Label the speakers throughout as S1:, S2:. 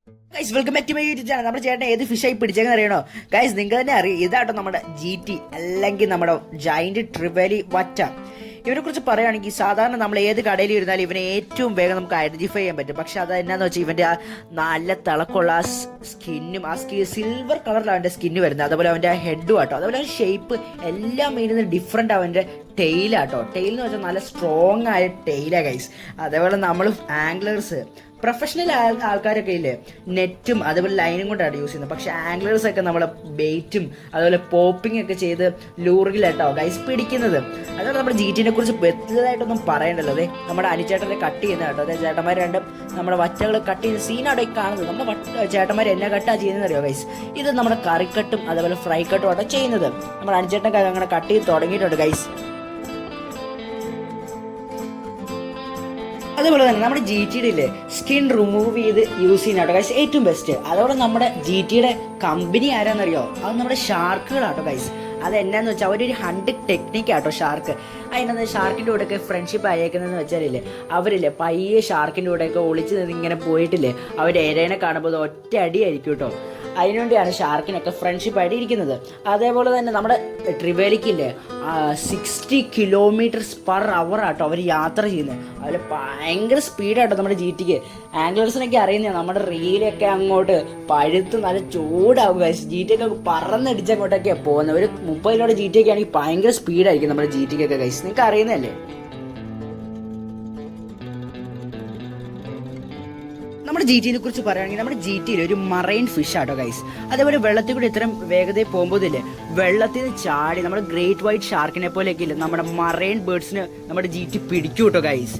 S1: Guys welcome back to my YouTube channel. നമ്മുടെ ചേട്ടൻ ഏത് ഫിഷായി പിടിച്ചെന്ന് അറിയണോ ഗൈസ്? നിങ്ങൾക്ക് തന്നെ അറിയാം, ഇതാട്ടോ നമ്മുടെ GT അല്ലെങ്കിൽ നമ്മുടെ ജൈന്റ് ട്രിബലി വറ്റ. ഇവനെ കുറിച്ച് പറയുകയാണെങ്കിൽ സാധാരണ നമ്മൾ ഏത് കടയിൽ ഇരുന്നാലും ഇവനെ ഏറ്റവും വേഗം നമുക്ക് ഐഡന്റിഫൈ ചെയ്യാൻ പറ്റും. പക്ഷെ അത് എന്നാന്ന് വെച്ചാൽ ഇവന്റെ ആ നല്ല തിളക്കമുള്ള ആ സ്കിന്നും ആ സിൽവർ കളറിലാണ് അവന്റെ സ്കിന്ന് വരുന്നത്. അതുപോലെ അവന്റെ ആ ഹെഡും ആട്ടോ, അതുപോലെ അവന്റെ ഷേപ്പ് എല്ലാം മീനുന്ന ഡിഫറെന്റ് അവന്റെ ടെയിലാട്ടോ. ടെയിൽ എന്ന് വെച്ചാൽ നല്ല സ്ട്രോങ് ആയ ടെയിലാ ഗൈസ്. അതേപോലെ നമ്മൾ ആംഗ്ലേഴ്സ് പ്രൊഫഷണൽ ആൾക്കാരൊക്കെ ഇല്ലേ, നെറ്റും അതുപോലെ ലൈനും കൊണ്ടാണ് യൂസ് ചെയ്യുന്നത്. പക്ഷെ ആംഗ്ലേഴ്സ് ഒക്കെ നമ്മളെ ബെയ്റ്റും അതുപോലെ പോപ്പിംഗ് ഒക്കെ ചെയ്ത് ലൂറിലായിട്ടോ ഗൈസ് പിടിക്കുന്നത്. അതുകൊണ്ട് നമ്മുടെ GT കുറിച്ച് വ്യക്തമായിട്ടൊന്നും പറയണ്ടല്ലോ. അതെ നമ്മുടെ അനിച്ചേട്ടനെ കട്ട് ചെയ്യുന്ന കേട്ടോ. അതായത് ചേട്ടന്മാർ രണ്ടും നമ്മുടെ വറ്റകൾ കട്ട് ചെയ്യുന്ന സീനാണ് ഈ കാണുന്നത്. നമ്മുടെ ചേട്ടന്മാർ എന്നെ കട്ടാ ചെയ്യുന്നത് അറിയോ ഗൈസ്? ഇത് നമ്മുടെ കറിക്കട്ടും അതുപോലെ ഫ്രൈ കട്ടും ആട്ടോ ചെയ്യുന്നത്. നമ്മുടെ അനിച്ചേട്ടനൊക്കെ അങ്ങനെ കട്ട് ചെയ്ത് തുടങ്ങിയിട്ടുണ്ട് ഗൈസ്. അതുപോലെ തന്നെ നമ്മുടെ GTയുടെ സ്കിൻ റിമൂവ് ചെയ്ത് യൂസ് ചെയ്യുന്ന ഗൈസ് ഏറ്റവും ബെസ്റ്റ്. അതോടെ നമ്മുടെ GTയുടെ കമ്പനി ആരാന്നറിയോ? അത് നമ്മുടെ ഷാർക്കുകളാട്ടോ ഗൈസ്. അത് എന്നാന്ന് വെച്ചാൽ അവരൊരു ഹണ്ടിങ് ടെക്നിക്ക് ആട്ടോ ഷാർക്ക്. അതിനെന്താ ഷാർക്കിൻ്റെ കൂടെയൊക്കെ ഫ്രണ്ട്ഷിപ്പ് അയക്കുന്നതെന്ന് വെച്ചാലില്ലേ, അവരില്ലേ പയ്യെ ഷാർക്കിൻ്റെ കൂടെയൊക്കെ ഒളിച്ച് നിന്ന് ഇങ്ങനെ പോയിട്ടില്ലേ, അവർ എരേനെ കാണുമ്പോൾ ഒറ്റ അടിയായിരിക്കും കേട്ടോ. അതിനുവേണ്ടിയാണ് ഷാർക്കിനൊക്കെ ഫ്രണ്ട്ഷിപ്പ് ആയിട്ട് ഇരിക്കുന്നത്. അതേപോലെ തന്നെ നമ്മുടെ ട്രിബേലിക്കില്ലേ 60 km/h ആട്ടോ അവർ യാത്ര ചെയ്യുന്നത്. അതിൽ ഭയങ്കര സ്പീഡാട്ടോ നമ്മുടെ GTക്ക്. ആംഗ്ലേഴ്സിനൊക്കെ അറിയുന്നതാണ് നമ്മുടെ റീലൊക്കെ അങ്ങോട്ട് പഴുത്ത് നല്ല ചൂടാവും. GT ഒക്കെ പറന്നടിച്ച് അങ്ങോട്ടൊക്കെയാണ് പോകുന്നത്. ഒരു 30 GT ഒക്കെ ആണെങ്കിൽ ഭയങ്കര സ്പീഡായിരിക്കും നമ്മുടെ GTക്കൊക്കെ ഗൈസ്. നിങ്ങൾക്ക് അറിയുന്നതല്ലേ? നമ്മുടെ GTനെ കുറിച്ച് പറയുകയാണെങ്കിൽ നമ്മുടെ GTയിൽ ഒരു മറൈൻ ഫിഷ് ആട്ടോ ഗൈസ്. അതേപോലെ വെള്ളത്തിൽ കൂടി ഇത്രയും വേഗതയിൽ പോകുമ്പോഴില്ലേ, വെള്ളത്തിൽ നിന്ന് ചാടി നമ്മുടെ ഗ്രേറ്റ് വൈറ്റ് ഷാർക്കിനെ പോലെയൊക്കെ ഇല്ലേ നമ്മുടെ മറൈൻ ബേർഡ്സിന് നമ്മുടെ GT പിടിക്കും കേട്ടോ ഗൈസ്.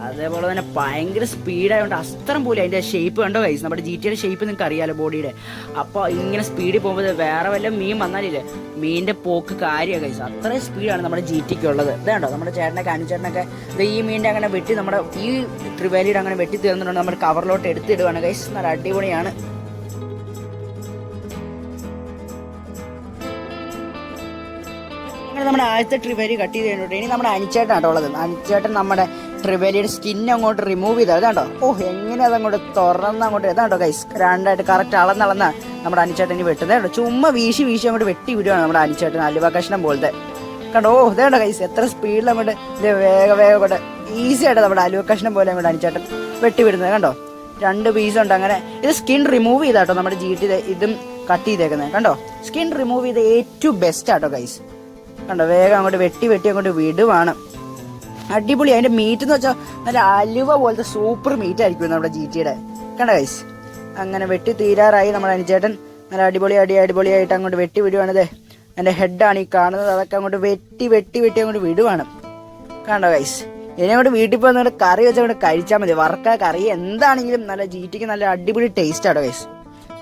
S1: അതേപോലെ തന്നെ ഭയങ്കര സ്പീഡായതുകൊണ്ട് അസ്ത്രം പോലെ അതിൻ്റെ ഷേപ്പ് കണ്ടോ ഗൈസ്? നമ്മുടെ GTയുടെ ഷേപ്പ് നിങ്ങൾക്ക് അറിയാലോ ബോഡിയുടെ. അപ്പോൾ ഇങ്ങനെ സ്പീഡിൽ പോകുമ്പോൾ വേറെ വല്ല മീൻ വന്നാലില്ലേ മീനിൻ്റെ പോക്ക് കാര്യമാണ് ഗൈസ്. അത്രയും സ്പീഡാണ് നമ്മുടെ GTക്ക് ഉള്ളത്. ഇതാണ്ടോ നമ്മുടെ ചേട്ടനൊക്കെ അനുചേട്ടനൊക്കെ ഈ മീനിൻ്റെ അങ്ങനെ വെട്ടി നമ്മുടെ ഈ ട്രിബേലിയുടെ അങ്ങനെ വെട്ടി തീർന്നിട്ടുണ്ട്. നമ്മുടെ കവറിലോട്ട് എടുത്തിടുവാണ് ഗൈസ്. നല്ല അടിപൊളിയാണ്. നമ്മുടെ ആദ്യത്തെ ട്രിബേലി കട്ട് ചെയ്ത് കഴിഞ്ഞിട്ട് ഇനി നമ്മുടെ അനിച്ചേട്ടൻ ആട്ടോ ഉള്ളത്. അനിച്ചേട്ടൻ നമ്മുടെ ട്രിബേലിയുടെ സ്കിന്ന് അങ്ങോട്ട് റിമൂവ് ചെയ്താൽ ഇതാണ്ടോ. എങ്ങനെ അതങ്ങോട്ട് തുറന്ന് അങ്ങോട്ട് ഇതാണ്ടോ ഗൈസ്. രണ്ടായിട്ട് കറക്റ്റ് അളന്നളന്ന നമ്മുടെ അനിച്ചേട്ടൻ ഇനി വെട്ടുന്നത് കേട്ടോ. ചുമ്മാ വീശി അങ്ങോട്ട് വെട്ടി വിടുവാണ് നമ്മുടെ അനിച്ചേട്ടൻ അലുവ കഷ്ണം പോലത്തെ കണ്ടോ. ഇതേണ്ടോ ഗൈസ് എത്ര സ്പീഡിൽ അങ്ങോട്ട് വേഗം കൊണ്ട് ഈസി ആയിട്ട് നമ്മുടെ അലുവ കഷ്ണം പോലെ അങ്ങോട്ട് അനിച്ചേട്ടൻ വെട്ടി വിടുന്നത് കണ്ടോ. 2 പീസുണ്ട് അങ്ങനെ. ഇത് സ്കിൻ റിമൂവ് ചെയ്താട്ടോ നമ്മുടെ GT ഇതും കട്ട് ചെയ്തേക്കുന്നത് കണ്ടോ. സ്കിൻ റിമൂവ് ചെയ്ത് ഏറ്റവും ബെസ്റ്റ് ആട്ടോ ഗൈസ്. കണ്ടോ വേഗം അങ്ങോട്ട് വെട്ടി അങ്ങോട്ട് വിടുവാണ്. അടിപൊളി. അതിന്റെ മീറ്റ് എന്ന് വെച്ചാൽ നല്ല അലുവ പോലത്തെ സൂപ്പർ മീറ്റ് ആയിരിക്കും നമ്മുടെ GTയുടെ. കണ്ടോ ഗൈസ് അങ്ങനെ വെട്ടി തീരാറായി നമ്മുടെ അനിച്ചേട്ടൻ. നല്ല അടിപൊളിയായിട്ട് അങ്ങോട്ട് വെട്ടി വിടുവാണിത്. എൻ്റെ ഹെഡാണ് ഈ കാണുന്നത്. അതൊക്കെ അങ്ങോട്ട് വെട്ടി അങ്ങോട്ട് വിടുവാണ്. കണ്ടോ ഗൈസ്. ഇനി അങ്ങോട്ട് വീട്ടിൽ പോയി അങ്ങോട്ട് കറി വെച്ച് അങ്ങോട്ട് കഴിച്ചാൽ മതി. വറുക്ക കറി എന്താണെങ്കിലും നല്ല GTക്ക് നല്ല അടിപൊളി ടേസ്റ്റ് ആട്ടോ ഗൈസ്.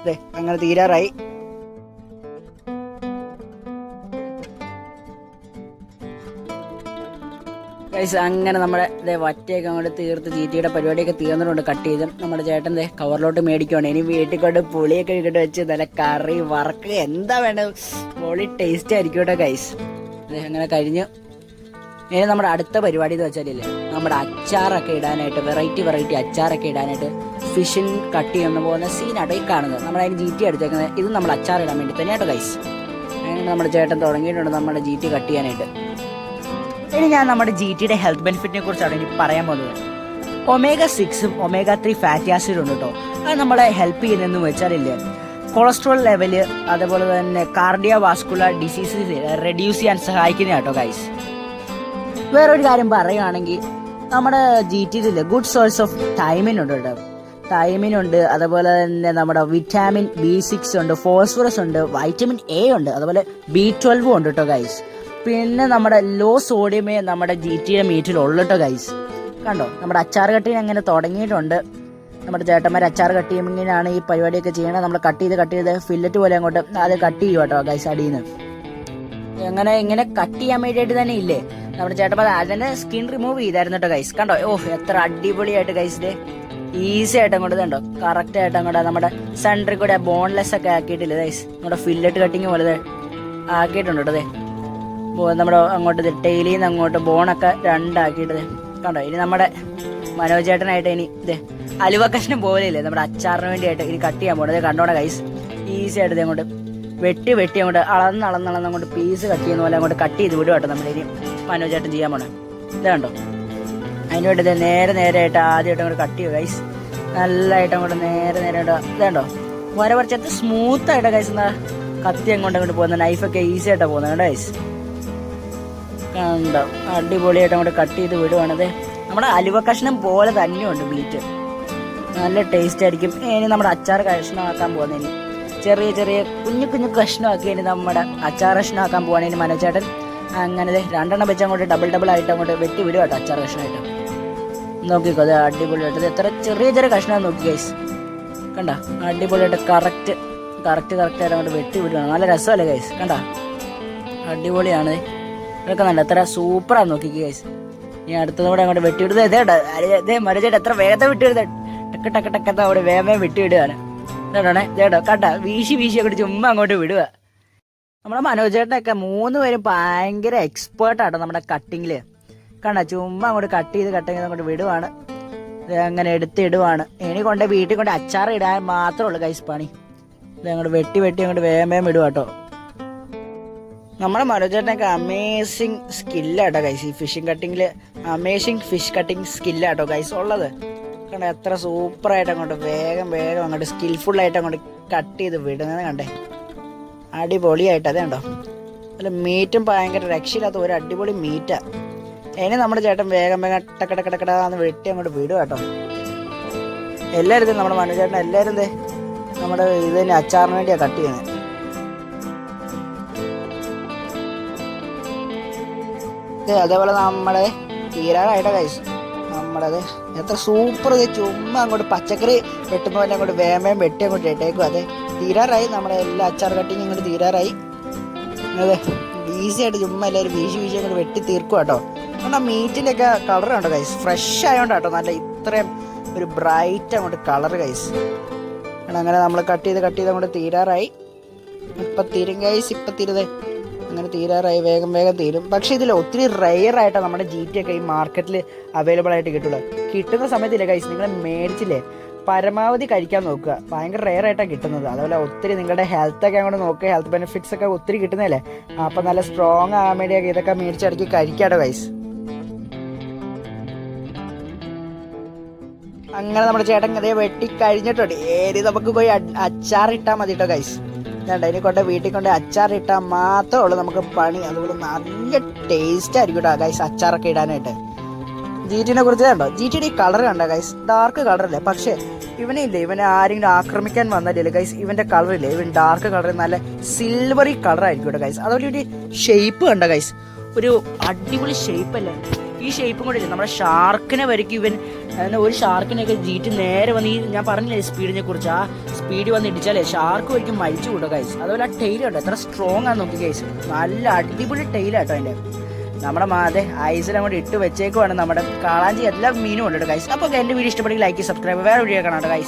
S1: അതെ അങ്ങനെ തീരാറായി. ഗൈസ് അങ്ങനെ നമ്മുടെ വറ്റയൊക്കെ അങ്ങോട്ട് തീർത്ത് GTയുടെ പരിപാടിയൊക്കെ തീർന്നിട്ടുണ്ട്. കട്ട് ചെയ്ത് നമ്മുടെ ചേട്ടൻ കവറിലോട്ട് മേടിക്കുവാണ്. ഇനി വീട്ടിൽ കൊണ്ട് പുളിയൊക്കെ ഇട്ടിട്ട് വെച്ച് നല്ല കറി വറക്കുക എന്താ വേണ്ടത്, പൊളി ടേസ്റ്റ് ആയിരിക്കും കേട്ടോ ഗൈസ്. അങ്ങനെ കഴിഞ്ഞ് ഇനി നമ്മുടെ അടുത്ത പരിപാടി എന്ന് വെച്ചാലില്ലേ നമ്മുടെ അച്ചാറൊക്കെ ഇടാനായിട്ട് വെറൈറ്റി അച്ചാറൊക്കെ ഇടാനായിട്ട് ഫിഷിൻ കട്ട് ചെയ്യുന്ന പോകുന്ന സീനാട്ടോ ഈ കാണുന്നത്. നമ്മുടെ അതിന് GT എടുത്തേക്കുന്നത് ഇത് നമ്മൾ അച്ചാർ ഇടാൻ വേണ്ടി തന്നെ കേട്ടോ ഗൈസ്. അങ്ങനെ നമ്മുടെ ചേട്ടൻ തുടങ്ങിയിട്ടുണ്ട് നമ്മുടെ GT കട്ട് ചെയ്യാനായിട്ട്. ഇനി ഞാൻ നമ്മുടെ GTയുടെ ഹെൽത്ത് ബെനിഫിറ്റിനെ കുറിച്ചാണ് ഇനി പറയാൻ പോകുന്നത്. omega-6 omega-3 ഫാറ്റി ആസിഡ് ഉണ്ട് കേട്ടോ. അത് നമ്മളെ ഹെൽപ്പ് ചെയ്യുന്നതെന്ന് വെച്ചാലില്ലേ കൊളസ്ട്രോൾ ലെവല് അതേപോലെ തന്നെ കാർഡിയോവാസ്കുലർ ഡിസീസ് റെഡ്യൂസ് ചെയ്യാൻ സഹായിക്കുന്ന കേട്ടോ ഗൈസ്. വേറൊരു കാര്യം പറയുകയാണെങ്കിൽ നമ്മുടെ GTയിലെ ഗുഡ് സോഴ്സ് ഓഫ് തൈമിൻ ഉണ്ട് കേട്ടോ. തൈമിനുണ്ട്, അതുപോലെ തന്നെ നമ്മുടെ വിറ്റാമിൻ B6 ഉണ്ട്, ഫോസ്ഫറസ് ഉണ്ട്, വൈറ്റമിൻ A ഉണ്ട്, അതുപോലെ B12 ഉണ്ട് കേട്ടോ ഗൈസ്. പിന്നെ നമ്മുടെ ലോ സോഡിയമേ നമ്മുടെ GTയുടെ മീറ്റിൽ ഉള്ളട്ടോ ഗൈസ്. കണ്ടോ നമ്മുടെ അച്ചാർ കട്ടിങ് അങ്ങനെ തുടങ്ങിയിട്ടുണ്ട്. നമ്മുടെ ചേട്ടന്മാർ അച്ചാർ കട്ട് ചെയ്യുമ്പോൾ ഇങ്ങനെയാണ് ഈ പരിപാടിയൊക്കെ ചെയ്യണത്. നമ്മൾ കട്ട് ചെയ്ത് ഫില്ലറ്റ് പോലെ അങ്ങോട്ട് അത് കട്ട് ചെയ്യും കേട്ടോ ഗൈസ് അടിയിൽ നിന്ന്. ഇങ്ങനെ കട്ട് ചെയ്യാൻ വേണ്ടിയിട്ട് തന്നെ ഇല്ലേ നമ്മുടെ ചേട്ടന്മാർ അതിനെ സ്കിൻ റിമൂവ് ചെയ്തായിരുന്നു കേട്ടോ ഗൈസ്. കണ്ടോ എത്ര അടിപൊളിയായിട്ട് ഗൈസിന്റെ ഈസി ആയിട്ട് അങ്ങോട്ട് കണ്ടോ കറക്റ്റ് ആയിട്ട് അങ്ങോട്ട് നമ്മുടെ സെൻറ്ററിൽ കൂടെ ബോൺലെസ് ഒക്കെ ആക്കിയിട്ടില്ലേ ഗൈസ്. നമ്മുടെ ഫില്ലറ്റ് കട്ടിങ് പോലെ ആക്കിയിട്ടുണ്ട് കേട്ടോ. നമ്മുടെ അങ്ങോട്ട് ടെയിലിൽ നിന്ന് അങ്ങോട്ട് ബോണൊക്കെ രണ്ടാക്കിയിട്ട് കണ്ടോ. ഇനി നമ്മുടെ മനോജേട്ടനായിട്ട് ഇനി അലുവ കഷ്ണം പോലെയില്ലേ നമ്മുടെ അച്ചാറിന് വേണ്ടിയായിട്ട് ഇനി കട്ട് ചെയ്യാൻ പോകണത്. കണ്ടോണ ഗൈസ്, ഈസി ആയിട്ട് അങ്ങോട്ട് വെട്ടി അങ്ങോട്ട് അങ്ങോട്ട് പീസ് കട്ട് ചെയ്യുന്ന പോലെ അങ്ങോട്ട് കട്ട് ചെയ്ത് വിടുക കേട്ടോ. നമ്മളിനി മനോജേട്ടൻ ചെയ്യാൻ പോണേ. ഇത് കണ്ടോ, അതിന് വേണ്ടി നേരെ ആയിട്ട് ആദ്യമായിട്ട് അങ്ങോട്ട് കട്ട് ചെയ്യുക ഗൈസ്. നല്ലതായിട്ട് അങ്ങോട്ട് നേരെ ആയിട്ട് ഇത് കണ്ടോ, വരച്ചത് സ്മൂത്ത് ആയിട്ട് ഗൈസ്. എന്താ കത്തി അങ്ങോട്ട് പോകുന്നത്, നൈഫൊക്കെ ഈസി ആയിട്ടാണ് പോകുന്നത് കേട്ടോ ഗൈസ്. കണ്ടോ, അടിപൊളിയായിട്ട് അങ്ങോട്ട് കട്ട് ചെയ്ത് വിടുവാണത്. നമ്മുടെ അലുവ കഷ്ണം പോലെ തന്നെയുണ്ട് മീറ്റ്, നല്ല ടേസ്റ്റ് ആയിരിക്കും. ഇനി നമ്മുടെ അച്ചാർ കഷ്ണമാക്കാൻ പോകുന്നതിന് ചെറിയ കുഞ്ഞു കഷ്ണമാക്കി ഇനി നമ്മുടെ അച്ചാർ കഷ്ണമാക്കാൻ പോവാണെങ്കിൽ മനോജേട്ടൻ അങ്ങനെ 2 വെച്ച് അങ്ങോട്ട് ഡബിൾ ആയിട്ട് അങ്ങോട്ട് വെട്ടി വിടുക കേട്ടോ അച്ചാർ കഷ്ണമായിട്ട്. നോക്കിക്കോ, അത് അടിപൊളിയായിട്ട് എത്ര ചെറിയ കഷ്ണം നോക്കി ഗൈസ്. കണ്ട, അടിപൊളിയായിട്ട് കറക്റ്റ് ആയിട്ട് അങ്ങോട്ട് വെട്ടി വിടുകയാണ്. നല്ല രസമല്ലേ ഗൈസ്, കണ്ട അടിപൊളിയാണ്. ഇതൊക്കെ നല്ല എത്ര സൂപ്പറാണ് നോക്കിക്കോ ഗൈസ്. ഇനി അടുത്തതോടെ അങ്ങോട്ട് വെട്ടി വിടുന്നത്. ഇതേ മനോജേട്ടൻ എത്ര വേഗത്തെ വിട്ടി വിടുന്നത്, ടക്കത്ത അവിടെ വേഗം വിട്ടി വിടുകയാണ്. ഇതേടോ കണ്ട, വീശി അങ്ങോട്ട് ചുമ്മാ അങ്ങോട്ട് വിടുക. നമ്മുടെ മനോജേട്ടനൊക്കെ 3 പേരും ഭയങ്കര എക്സ്പേർട്ടാട്ടോ നമ്മുടെ കട്ടിങ്ങിൽ. കണ്ട, ചുമ്മാ അങ്ങോട്ട് കട്ട് ചെയ്ത് അങ്ങോട്ട് വിടുവാണ്. അങ്ങനെ എടുത്തിടുവാണ്. ഇനി വീട്ടിൽ കൊണ്ട് അച്ചാർ ഇടാൻ മാത്രമേ ഉള്ളൂ ഗൈസ് പണി. ഇത് അങ്ങോട്ട് വെട്ടി അങ്ങോട്ട് വേഗം ഇടുക കേട്ടോ. നമ്മുടെ മനോജേട്ടനൊക്കെ അമേസിങ് സ്കില്ലാട്ടോ ഗൈസ്. ഈ ഫിഷിങ് കട്ടിങ്ങിൽ അമേസിങ് ഫിഷ് കട്ടിങ് സ്കില്ലാട്ടോ ഗൈസ് ഉള്ളത്. കണ്ടേ, എത്ര സൂപ്പറായിട്ട് അങ്ങോട്ട് വേഗം അങ്ങോട്ട് സ്കിൽഫുള്ളായിട്ട് അങ്ങോട്ട് കട്ട് ചെയ്ത് വിടുന്നത് കണ്ടേ, അടിപൊളിയായിട്ട്. അതേ കണ്ടോ, അല്ല മീറ്റും ഭയങ്കര രക്ഷയില്ലാത്ത ഒരു അടിപൊളി മീറ്റാ. ഇനി നമ്മുടെ ചേട്ടൻ വേഗം ടക്കടക്കടക്കടാന്ന് വെട്ടി അങ്ങോട്ട് വിടുക കേട്ടോ. എല്ലാവരും നമ്മുടെ മനോജേട്ടൻ എല്ലാവരും നമ്മുടെ ഇത് തന്നെ അച്ചാറിന് വേണ്ടിയാണ് കട്ട് ചെയ്യുന്നത്. അതേപോലെ നമ്മുടെ തീരാറായിട്ടോ ഗൈസ്. നമ്മളത് എത്ര സൂപ്പർ, ചുമ്മാ അങ്ങോട്ട് പച്ചക്കറി വെട്ടുന്ന പോലെ അങ്ങോട്ട് വേഗം വെട്ടി അങ്ങോട്ട് ഇട്ടേക്കും. അതെ, തീരാറായി നമ്മുടെ എല്ലാ അച്ചാർ കട്ടിങ് ഇങ്ങോട്ട് തീരാറായി. അതെ, ഈസി ആയിട്ട് ചുമ്മാ എല്ലാവരും വീശി അങ്ങോട്ട് വെട്ടി തീർക്കും കേട്ടോ. കാരണം മീറ്റിലൊക്കെ കളർ ഉണ്ടോ ഗൈസ്, ഫ്രഷ് ആയതുകൊണ്ടാട്ടോ നല്ല ഇത്രയും ഒരു ബ്രൈറ്റ് അങ്ങോട്ട് കളർ ഗൈസ്. അങ്ങനെ നമ്മൾ കട്ട് ചെയ്ത് അങ്ങോട്ട് തീരാറായി. ഇപ്പം തീരും ഗൈസ്, അങ്ങനെ തീരാറായി, വേഗം തീരും. പക്ഷെ ഇതിൽ ഒത്തിരി റെയറായിട്ടാണ് നമ്മുടെ GT ഒക്കെ ഈ മാർക്കറ്റിൽ അവൈലബിൾ ആയിട്ട് കിട്ടുന്ന സമയത്തില്ലേ ഗൈസ്, നിങ്ങൾ മേടിച്ചില്ലേ പരമാവധി കഴിക്കാൻ നോക്കുക. ഭയങ്കര റെയറായിട്ടാണ് കിട്ടുന്നത്. അതുപോലെ ഒത്തിരി നിങ്ങളുടെ ഹെൽത്തൊക്കെ അങ്ങോട്ട് നോക്കുക, ഹെൽത്ത് ബെനിഫിറ്റ്സ് ഒക്കെ ഒത്തിരി കിട്ടുന്നതല്ലേ. അപ്പം നല്ല സ്ട്രോങ് ആകാൻ വേണ്ടിയൊക്കെ ഇതൊക്കെ മേടിച്ചിടയ്ക്ക് കഴിക്കാട്ടോ ഗൈസ്. അങ്ങനെ നമ്മുടെ ചേട്ടൻ അതേ വെട്ടി കഴിഞ്ഞിട്ടുണ്ട്. ഏരി നമുക്ക് പോയി അച്ചാർ ഇട്ടാൽ മതി കേട്ടോ ഗൈസ്. ഇനി വീട്ടിൽ കൊണ്ട് അച്ചാർ ഇട്ടാൽ മാത്രമേ ഉള്ളൂ നമുക്ക് പണി. അതുപോലെ നല്ല ടേസ്റ്റ് ആയിരിക്കും കേട്ടോ ഗൈസ് അച്ചാറൊക്കെ ഇടാനായിട്ട്. GTനെ കുറിച്ച് കണ്ടോ, GTയുടെ ഈ കളർ കണ്ടോ ഗൈസ്, ഡാർക്ക് കളറല്ലേ. പക്ഷേ ഇവനെ ആരെങ്കിലും ആക്രമിക്കാൻ വന്നാലേ ഗൈസ്, ഇവന്റെ കളറില്ലേ, ഇവൻ ഡാർക്ക് കളർ നല്ല സിൽവറി കളർ ആയിരിക്കും കേട്ടോ ഗൈസ്. അതുപോലെ ഒരു ഷേപ്പ് കണ്ടോ ഗൈസ്, ഒരു അടിപൊളി ഷേപ്പ് അല്ലേ. ഈ ഷേപ്പും കൂടെ ഇല്ലേ നമ്മുടെ ഷാർക്കിനെ വരയ്ക്കും ഇവൻ. ഒരു ഷാർക്കിനെയൊക്കെ GT നേരെ വന്ന് ഞാൻ പറഞ്ഞില്ലേ സ്പീഡിനെ കുറിച്ച്, ആ സ്പീഡ് വന്ന് ഇടിച്ചാലേ ഷാർക്ക് വരിക്കും മരിച്ചു കൂട്ടോ ഗൈസ്. അതുപോലെ ആ ടെയിൽ കേട്ടോ എത്ര സ്ട്രോങ് ആണെന്ന് നോക്കി ഗൈസ്, നല്ല അടിപൊളി ടെയിലാട്ടോ അതിൻ്റെ. നമ്മുടെ ഐസിൽ അങ്ങോട്ട് ഇട്ട് വെച്ചേക്കുവാണ്. നമ്മുടെ കാളാഞ്ചി എല്ലാ മീനും ഉണ്ട് കേട്ടോ ഗൈസ്. അപ്പോൾ എൻ്റെ വീഡിയോ ഇഷ്ടപ്പെടുമെങ്കിൽ ലൈക്ക് സബ്സ്ക്രൈബ്, വേറെ വീഡിയോ കാണാം കേട്ടോ ഗൈസ്.